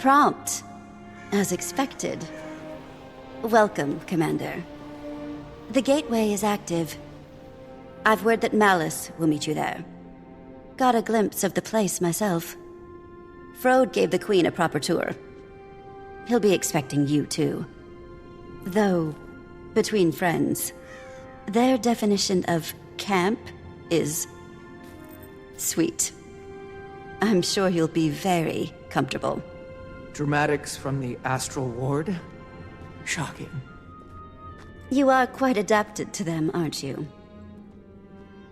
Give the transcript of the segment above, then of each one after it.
Prompt, as expected. Welcome, Commander. The gateway is active. I've word that Malice will meet you there. Got a glimpse of the place myself. Frode gave the Queen a proper tour. He'll be expecting you, too. Though, between friends, their definition of camp is sweet. I'm sure you'll be very comfortable. Dramatics from the Astral Ward? Shocking. You are quite adapted to them, aren't you?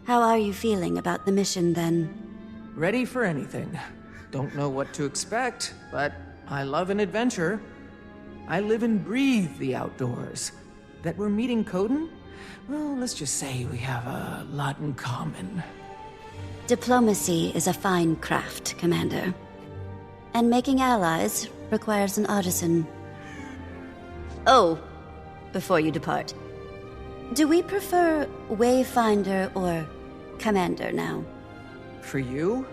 How are you feeling about the mission, then? Ready for anything. Don't know what to expect, but I love an adventure. I live and breathe the outdoors. That we're meeting Coden? Well, let's just say we have a lot in common. Diplomacy is a fine craft, Commander. And making allies requires an artisan. Oh, before you depart, do we prefer Wayfinder or Commander now? For you?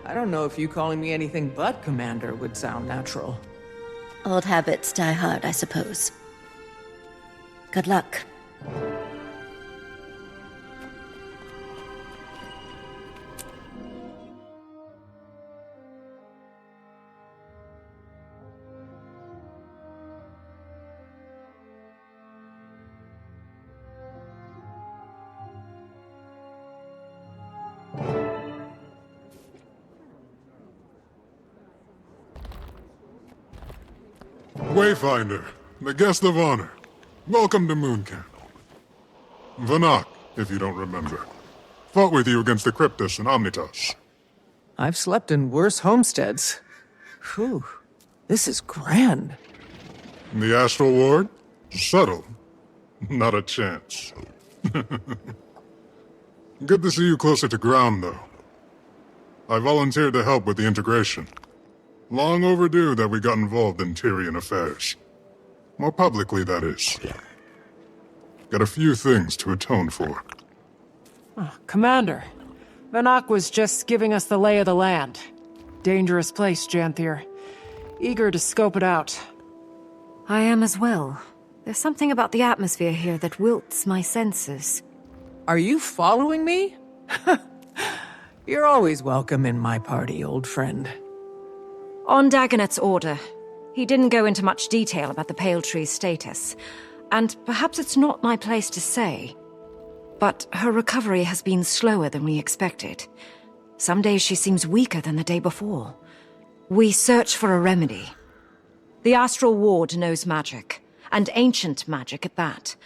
I don't know if you calling me anything but Commander would sound natural. Old habits die hard, I suppose. Good luck. Wayfinder, the guest of honor. Welcome to Mooncamp. Vanak, if you don't remember. Fought with you against the Cryptus and Omnitas. I've slept in worse homesteads. Whew, this is grand. The Astral Ward? Subtle. Not a chance. Good to see you closer to ground, though. I volunteered to help with the integration. Long overdue that we got involved in Tyrian affairs. More publicly, that is. Got a few things to atone for. Commander, Vanak was just giving us the lay of the land. Dangerous place, Janthir. Eager to scope it out. I am as well. There's something about the atmosphere here that wilts my senses. Are you following me? You're always welcome in my party, old friend. On Dagonet's order, he didn't go into much detail about the Pale Tree's status, and perhaps it's not my place to say, but her recovery has been slower than we expected. Some days she seems weaker than the day before. We search for a remedy. The Astral Ward knows magic, and ancient magic at that.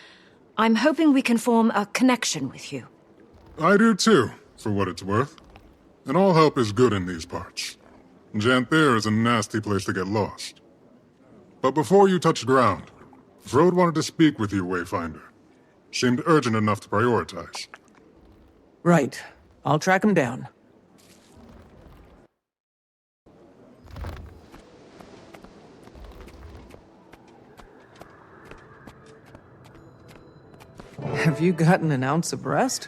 I'm hoping we can form a connection with you. I do too, for what it's worth. And all help is good in these parts. Janthir is a nasty place to get lost. But before you touched ground, Frode wanted to speak with you, Wayfinder. Seemed urgent enough to prioritize. Right. I'll track him down. Have you gotten an ounce of rest?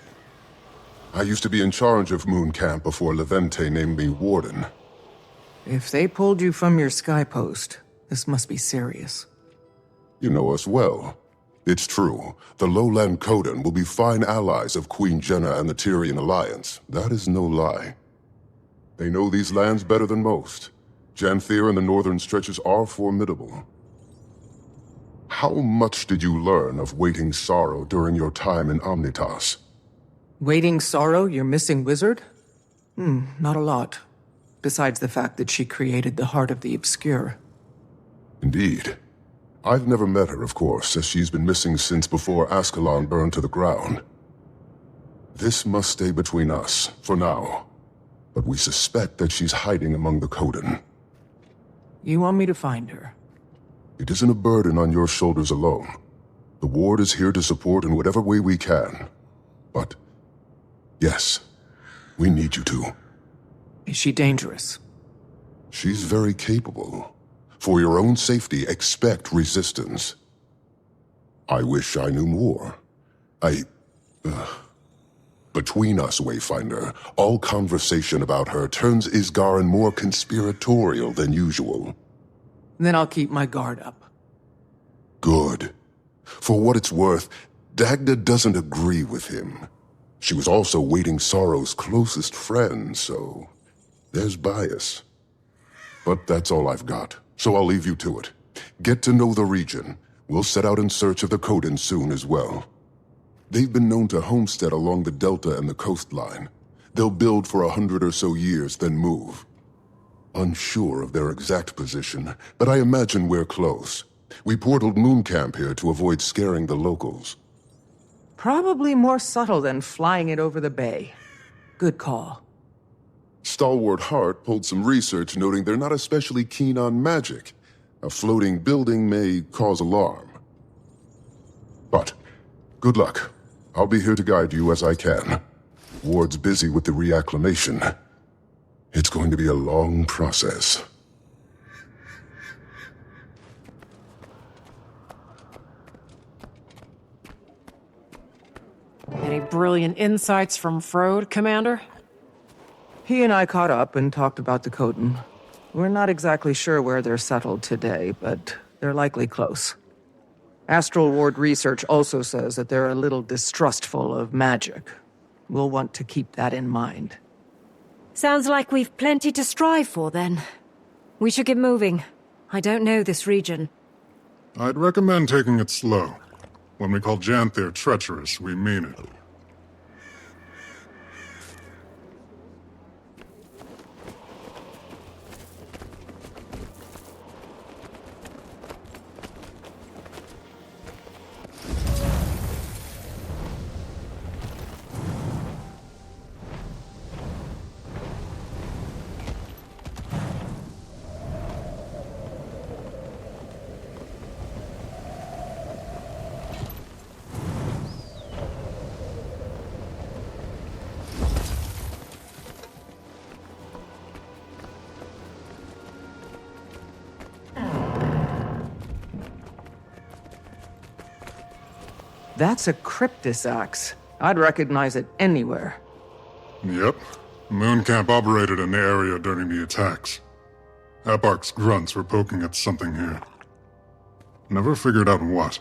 I used to be in charge of Mooncamp before Levente named me Warden. If they pulled you from your sky post, this must be serious. You know us well. It's true. The Lowland Coden will be fine allies of Queen Jenna and the Tyrian Alliance. That is no lie. They know these lands better than most. Janthir and the northern stretches are formidable. How much did you learn of Waiting Sorrow during your time in Omnitas? Waiting Sorrow, your missing wizard? Not a lot. Besides the fact that she created the Heart of the Obscure. Indeed. I've never met her, of course, as she's been missing since before Ascalon burned to the ground. This must stay between us, for now. But we suspect that she's hiding among the Coden. You want me to find her? It isn't a burden on your shoulders alone. The Ward is here to support in whatever way we can. But, yes, we need you to. Is she dangerous? She's very capable. For your own safety, expect resistance. I wish I knew more. Between us, Wayfinder, all conversation about her turns Isgarin more conspiratorial than usual. Then I'll keep my guard up. Good. For what it's worth, Dagda doesn't agree with him. She was also Waiting Sorrow's closest friend, so there's bias. But that's all I've got, so I'll leave you to it. Get to know the region. We'll set out in search of the Coden soon as well. They've been known to homestead along the delta and the coastline. They'll build for 100 or so years, then move. Unsure of their exact position, but I imagine we're close. We portaled Moon Camp here to avoid scaring the locals. Probably more subtle than flying it over the bay. Good call. Stalwart Hart pulled some research noting they're not especially keen on magic. A floating building may cause alarm. But, good luck. I'll be here to guide you as I can. Ward's busy with the reacclimation. It's going to be a long process. Any brilliant insights from Frode, Commander? He and I caught up and talked about the Coden. We're not exactly sure where they're settled today, but they're likely close. Astral Ward research also says that they're a little distrustful of magic. We'll want to keep that in mind. Sounds like we've plenty to strive for, then. We should get moving. I don't know this region. I'd recommend taking it slow. When we call Janthir treacherous, we mean it. That's a Cryptus axe. I'd recognize it anywhere. Yep. Moon Camp operated in the area during the attacks. Eparch's grunts were poking at something here. Never figured out what.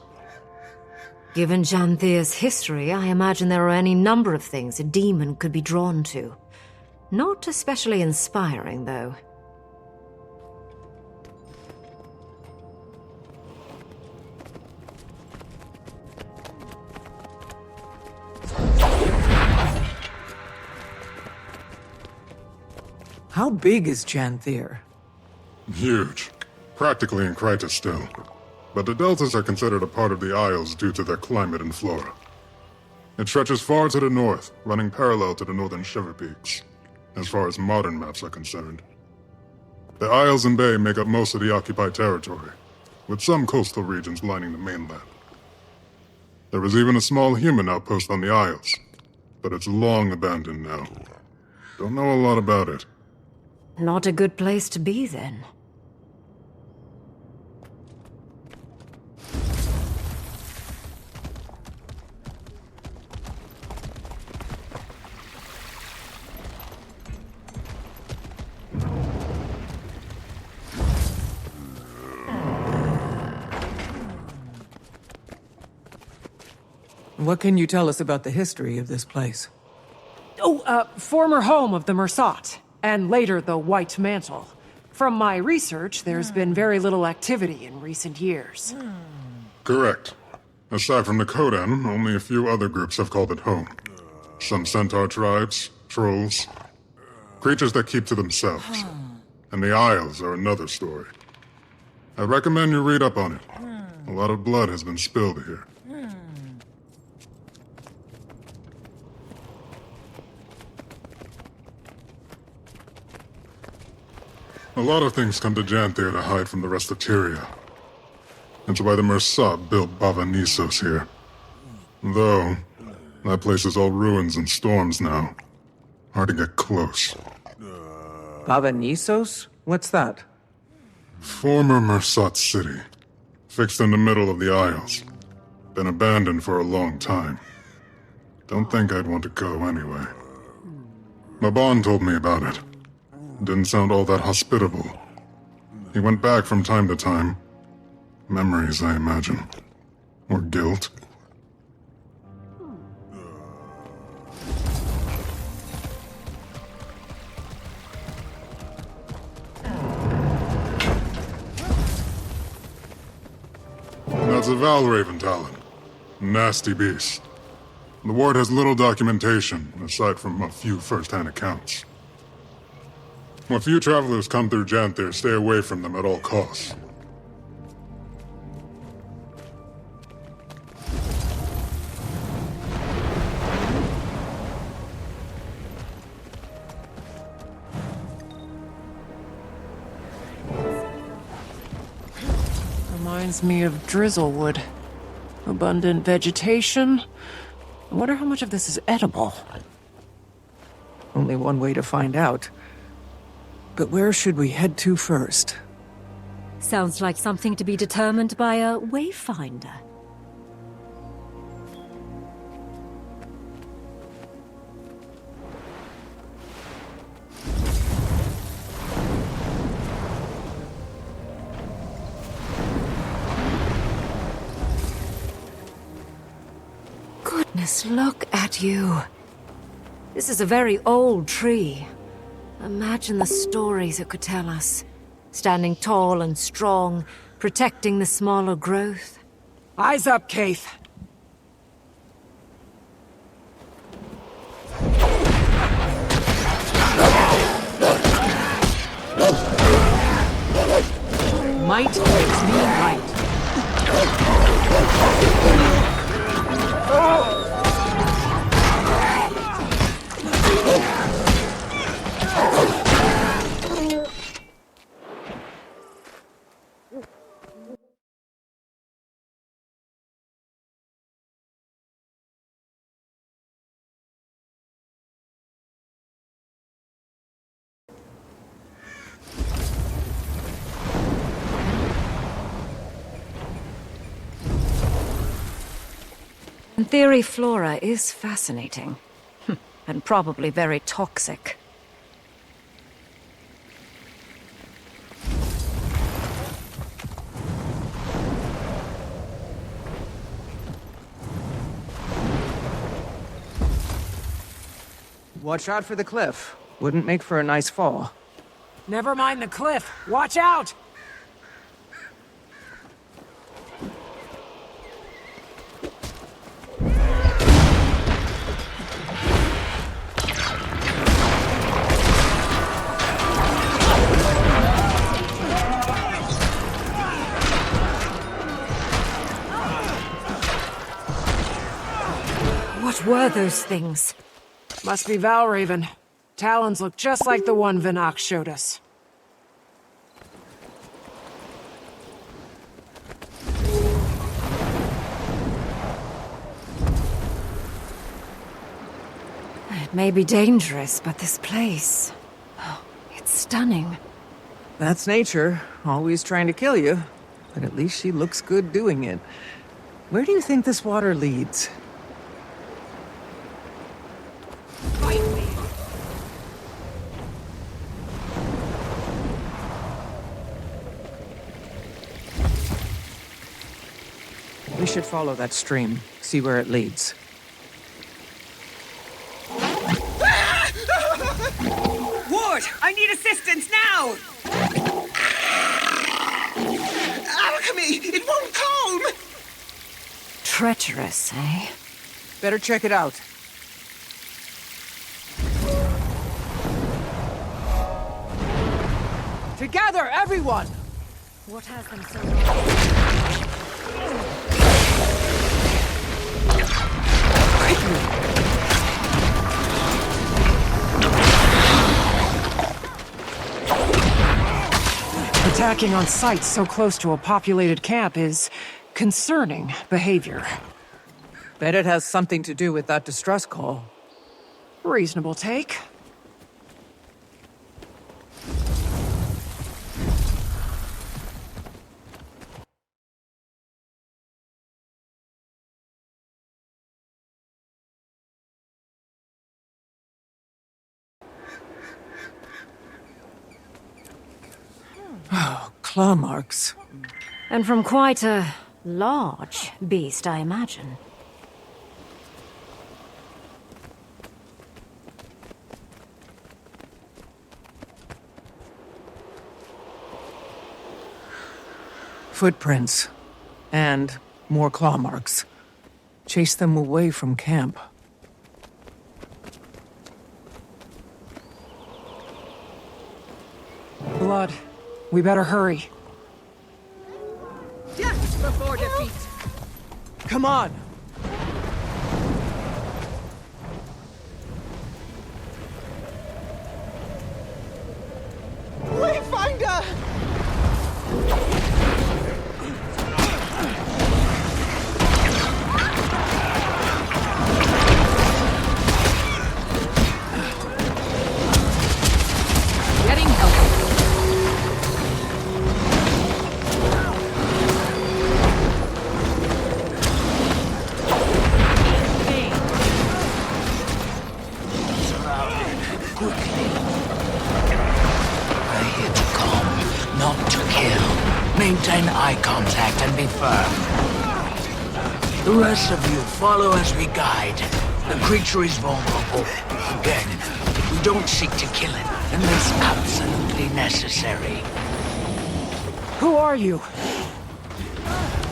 Given Janthir's history, I imagine there are any number of things a demon could be drawn to. Not especially inspiring, though. How big is Janthir? Huge. Practically in Kryta still. But the deltas are considered a part of the Isles due to their climate and flora. It stretches far to the north, running parallel to the northern Shiver Peaks, as far as modern maps are concerned. The Isles and Bay make up most of the occupied territory, with some coastal regions lining the mainland. There was even a small human outpost on the Isles, but it's long abandoned now. Don't know a lot about it. Not a good place to be, then. What can you tell us about the history of this place? Former home of the Mersat, and later the White Mantle. From my research, there's been very little activity in recent years. Correct. Aside from the Kodan, only a few other groups have called it home. Some centaur tribes, trolls, creatures that keep to themselves. And the Isles are another story. I recommend you read up on it. A lot of blood has been spilled here. A lot of things come to Janthir to hide from the rest of Tyria. It's why the Mersat built Bava Nisos here. Though, that place is all ruins and storms now. Hard to get close. Bava Nisos? What's that? Former Mersat city. Fixed in the middle of the Isles. Been abandoned for a long time. Don't think I'd want to go anyway. Maban told me about it. Didn't sound all that hospitable. He went back from time to time. Memories, I imagine. Or guilt. That's a Valraven Talon. Nasty beast. The ward has little documentation, aside from a few first-hand accounts. When few travelers come through Janthir, stay away from them at all costs. Reminds me of Drizzlewood. Abundant vegetation. I wonder how much of this is edible. Only one way to find out. But where should we head to first? Sounds like something to be determined by a wayfinder. Goodness, look at you. This is a very old tree. Imagine the stories it could tell us. Standing tall and strong, protecting the smaller growth. Eyes up, Kaith. Might makes me right. In theory, flora is fascinating. And probably very toxic. Watch out for the cliff. Wouldn't make for a nice fall. Never mind the cliff. Watch out! What were those things? Must be Valraven. Talons look just like the one Vinak showed us. It may be dangerous, but this place... oh, it's stunning. That's nature, always trying to kill you. But at least she looks good doing it. Where do you think this water leads? We should follow that stream, see where it leads. Ward, I need assistance now! Alchemy! It won't calm! Treacherous, eh? Better check it out. Together, everyone! What has them so long? Attacking on sites so close to a populated camp is concerning behavior. Bet it has something to do with that distress call. Reasonable take. Claw marks. And from quite a large beast, I imagine. Footprints. And more claw marks. Chase them away from camp. Blood. We better hurry. Death before defeat! Come on! Wayfinder! Getting help. We're here to calm, not to kill. Maintain eye contact and be firm. The rest of you follow as we guide. The creature is vulnerable. Again, we don't seek to kill it unless absolutely necessary. Who are you?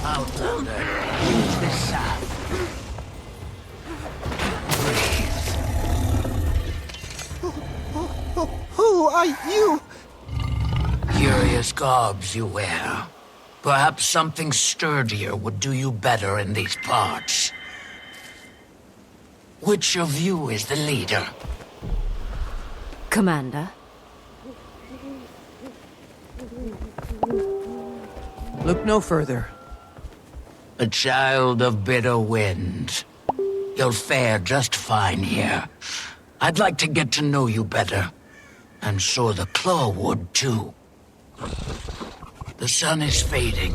Outlander, use this salve. Who are you? Curious garbs you wear. Perhaps something sturdier would do you better in these parts. Which of you is the leader? Commander? Look no further. A child of bitter wind. You'll fare just fine here. I'd like to get to know you better. And so the claw would, too. The sun is fading.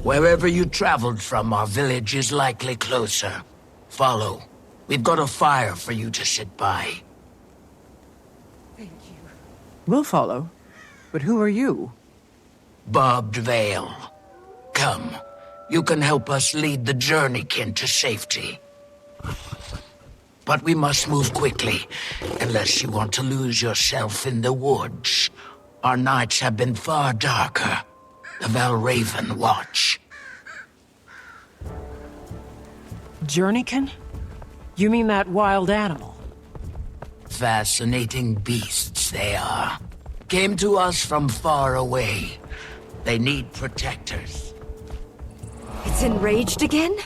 Wherever you traveled from, our village is likely closer. Follow. We've got a fire for you to sit by. We'll follow. But who are you? Barbed Veil. Come. You can help us lead the journeykin to safety. But we must move quickly, unless you want to lose yourself in the woods. Our nights have been far darker. The Valraven watch. Journeykin? You mean that wild animal? Fascinating beasts they are. Came to us from far away. They need protectors. It's enraged again?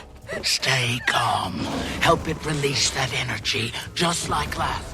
Stay calm. Help it release that energy, just like last.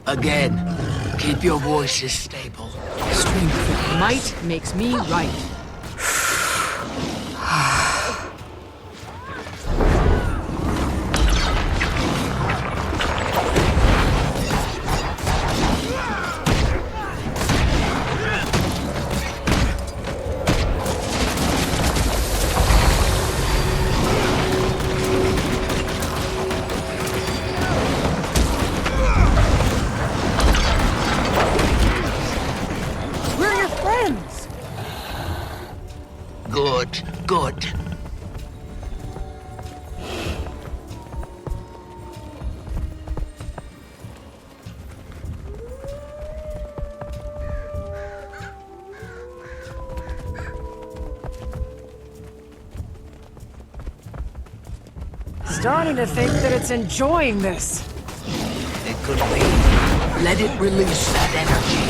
Again, keep your voices stable. Strength with might makes me right. Good. Starting to think that it's enjoying this. It could be. Let it release that energy.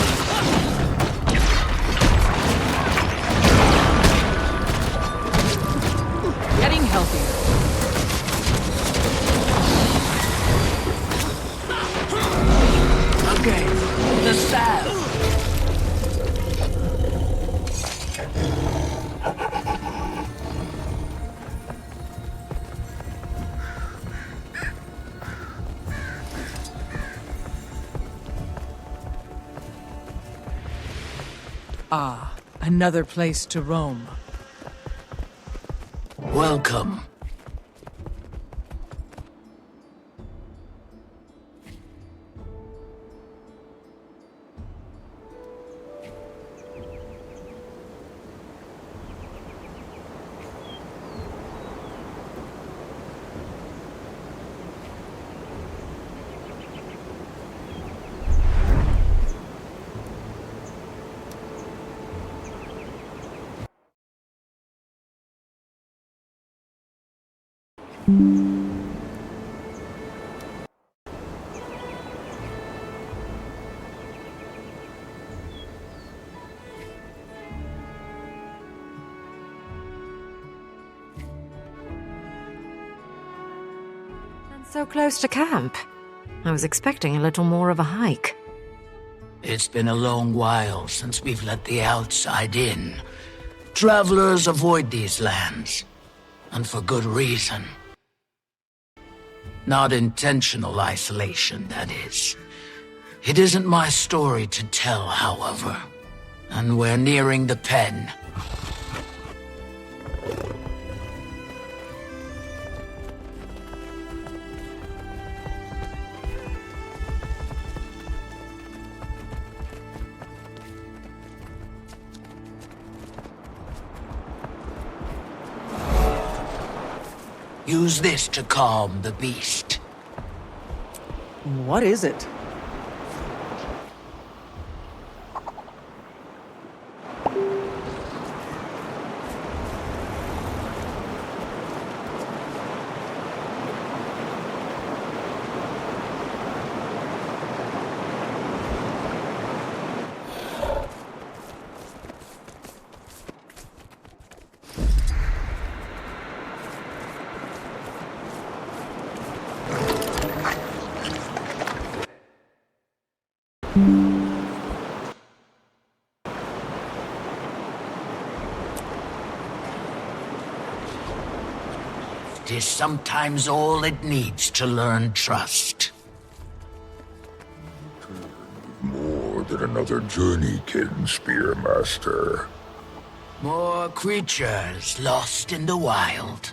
Getting healthier. Okay, the salve. Ah, another place to roam. Welcome. So close to camp. I was expecting a little more of a hike. It's been a long while since we've let the outside in. Travelers avoid these lands, and for good reason. Not intentional isolation, that is. It isn't my story to tell, however. And we're nearing the pen. Use this to calm the beast. What is it? It is sometimes all it needs to learn trust. More than another journeykin, Spearmaster. More creatures lost in the wild.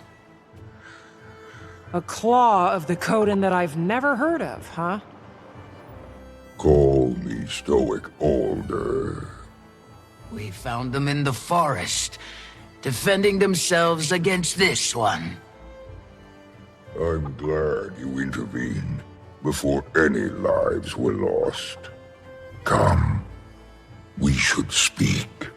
A claw of the Coden that I've never heard of, huh? Call me Stoic Alder. We found them in the forest, defending themselves against this one. I'm glad you intervened before any lives were lost. Come, we should speak.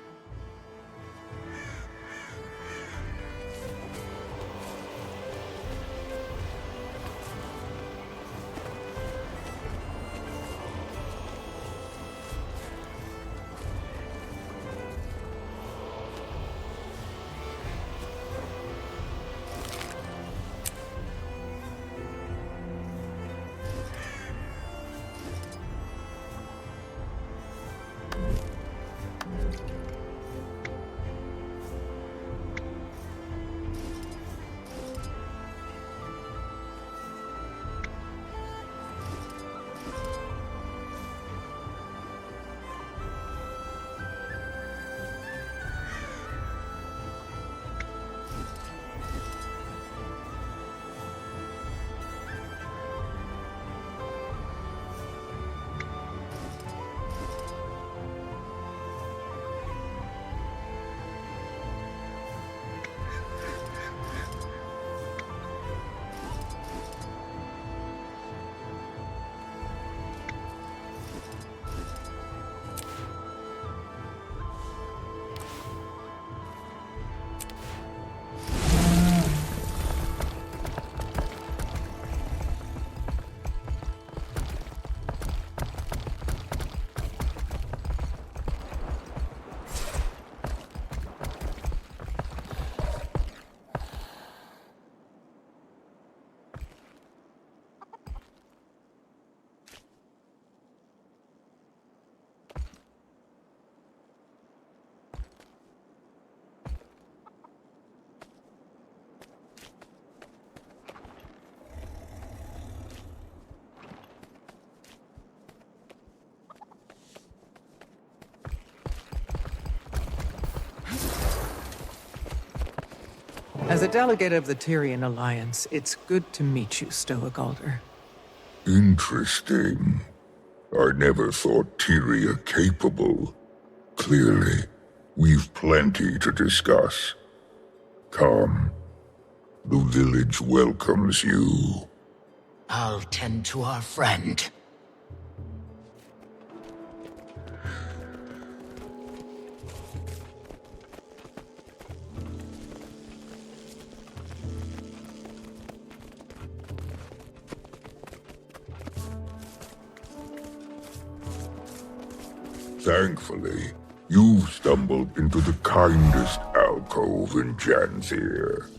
a delegate of the Tyrian Alliance, it's good to meet you, Stoic Alder. Interesting. I never thought Tyria capable. Clearly, we've plenty to discuss. Come. The village welcomes you. I'll tend to our friend. Thankfully, you've stumbled into the kindest alcove in Janthir.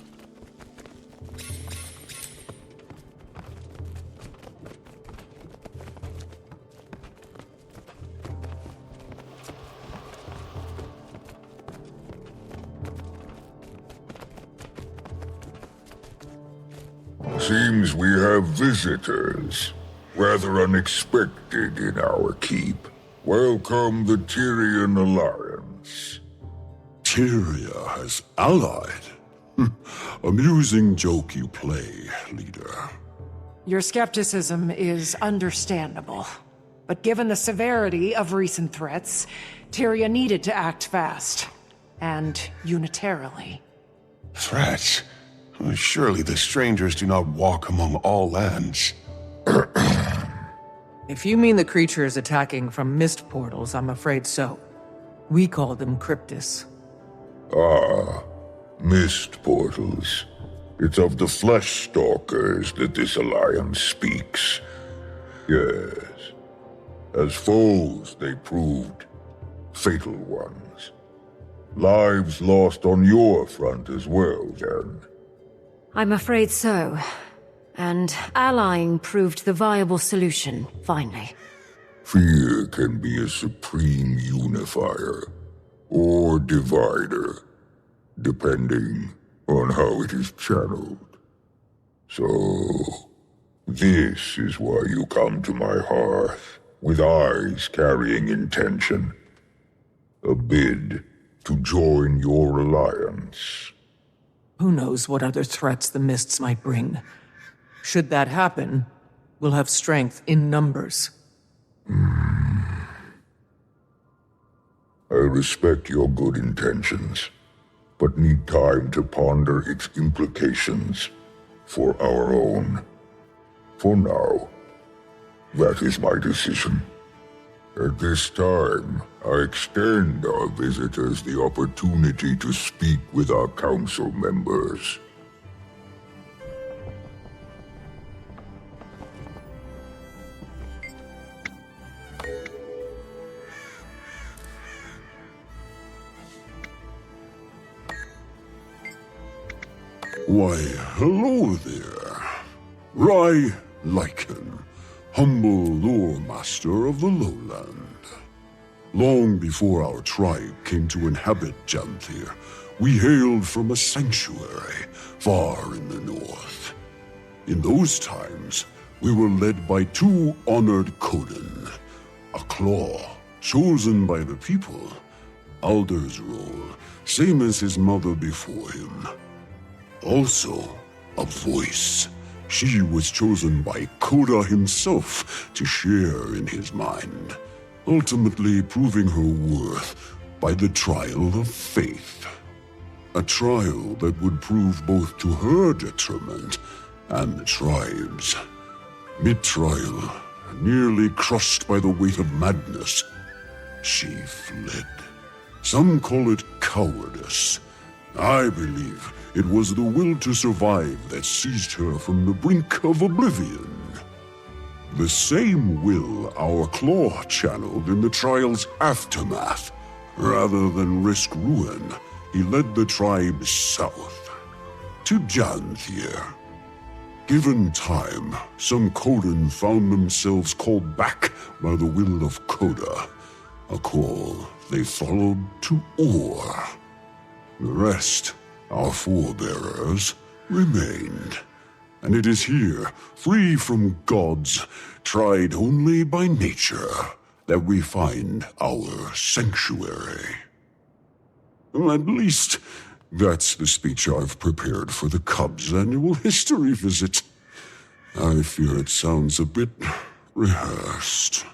Seems we have visitors. Rather unexpected in our keep. Welcome the Tyrian Alliance. Tyria has allied? Amusing joke you play, leader. Your skepticism is understandable. But given the severity of recent threats, Tyria needed to act fast. And unitarily. Threats? Surely the strangers do not walk among all lands. If you mean the creatures attacking from mist portals, I'm afraid so. We call them cryptis. Ah, mist portals. It's of the flesh stalkers that this alliance speaks. Yes. As foes, they proved fatal ones. Lives lost on your front as well, Jan. I'm afraid so. And allying proved the viable solution, finally. Fear can be a supreme unifier, or divider, depending on how it is channeled. So, this is why you come to my hearth, with eyes carrying intention. A bid to join your alliance. Who knows what other threats the mists might bring? Should that happen, we'll have strength in numbers. I respect your good intentions, but need time to ponder its implications for our own. For now, that is my decision. At this time, I extend our visitors the opportunity to speak with our council members. Why, hello there. Rai Lycan, humble lore master of the lowland. Long before our tribe came to inhabit Janthir, we hailed from a sanctuary far in the north. In those times, we were led by two honored Coden, a claw chosen by the people, Alder's role, same as his mother before him. Also, a voice. She was chosen by Koda himself to share in his mind, ultimately proving her worth by the trial of faith. A trial that would prove both to her detriment and the tribe's. Mid-trial, nearly crushed by the weight of madness, she fled. Some call it cowardice. I believe it was the will to survive that seized her from the brink of oblivion. The same will our claw channeled in the trial's aftermath. Rather than risk ruin, he led the tribe south, to Janthir. Given time, some Coden found themselves called back by the will of Koda, a call they followed to Or. The rest, our forebearers, remained. And it is here, free from gods, tried only by nature, that we find our sanctuary. At least, That's the speech I've prepared for the Cubs' annual history visit. I fear it sounds a bit rehearsed.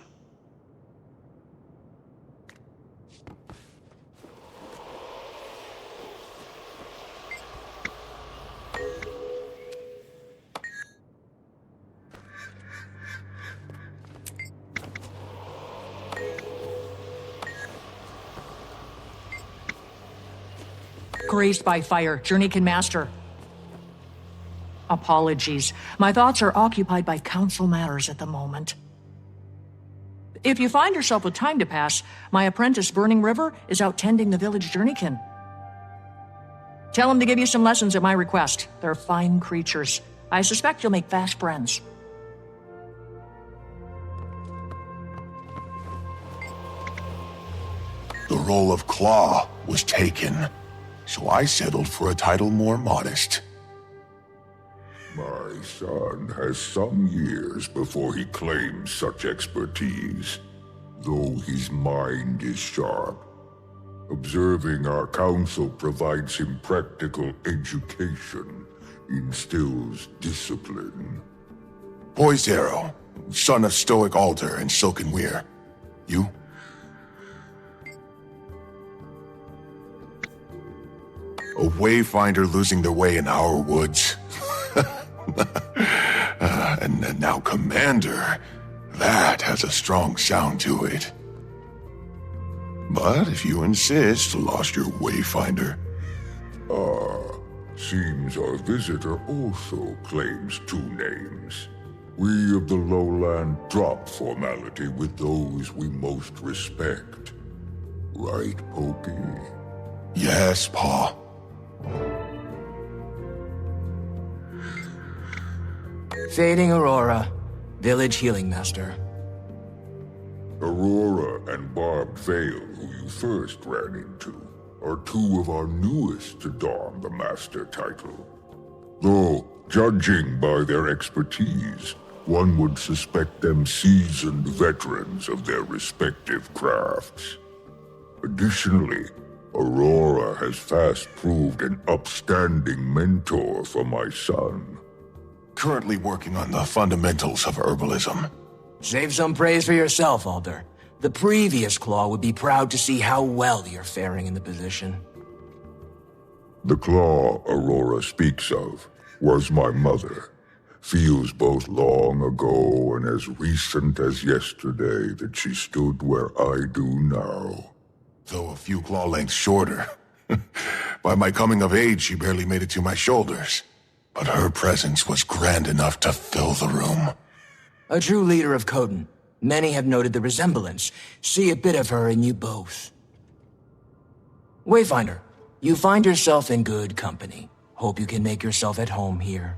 Grazed by fire, Journeykin Master. Apologies. My thoughts are occupied by council matters at the moment. If you find yourself with time to pass, my apprentice Burning River is out tending the village Journeykin. Tell him to give you some lessons at my request. They're fine creatures. I suspect you'll make fast friends. The role of Claw was taken, so I settled for a title more modest. My son has some years before he claims such expertise, though his mind is sharp. Observing our council provides him practical education, instills discipline. Poised Arrow, son of Stoic Alder and Silken Weir. You? A wayfinder losing their way in our woods. And now Commander. That has a strong sound to it. But if you insist, lost your wayfinder. Seems our visitor also claims two names. We of the lowland drop formality with those we most respect. Right, Pokey? Yes, Pa. Fading Aurora, Village Healing Master. Aurora and Barbed Veil, who you first ran into, are two of our newest to don the Master title. Though, judging by their expertise, one would suspect them seasoned veterans of their respective crafts. Additionally, Aurora has fast proved an upstanding mentor for my son. Currently working on the fundamentals of herbalism. Save some praise for yourself, Alder. The previous Claw would be proud to see how well you're faring in the position. The Claw Aurora speaks of was my mother. Feels both long ago and as recent as yesterday that she stood where I do now. Though a few claw lengths shorter. By my coming of age, she barely made it to my shoulders. But her presence was grand enough to fill the room. A true leader of Coden. Many have noted the resemblance. See a bit of her in you both. Wayfinder, you find yourself in good company. Hope you can make yourself at home here.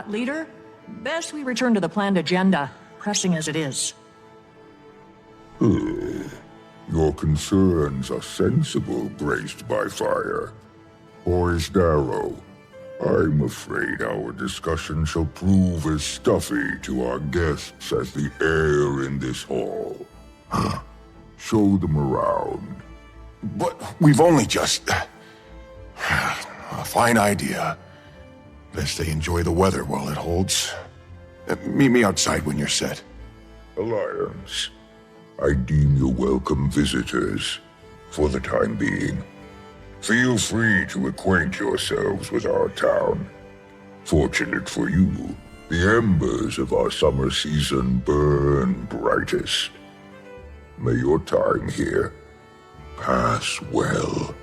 Leader, best we return to the planned agenda, pressing as it is. Your concerns are sensible, graced by fire. Poised Arrow, I'm afraid our discussion shall prove as stuffy to our guests as the air in this hall. Show them around. But we've only just... A fine idea. Best they enjoy the weather while it holds. Meet me outside when you're set. Alliance, I deem you welcome visitors, for the time being. Feel free to acquaint yourselves with our town. Fortunate for you, the embers of our summer season burn brightest. May your time here pass well.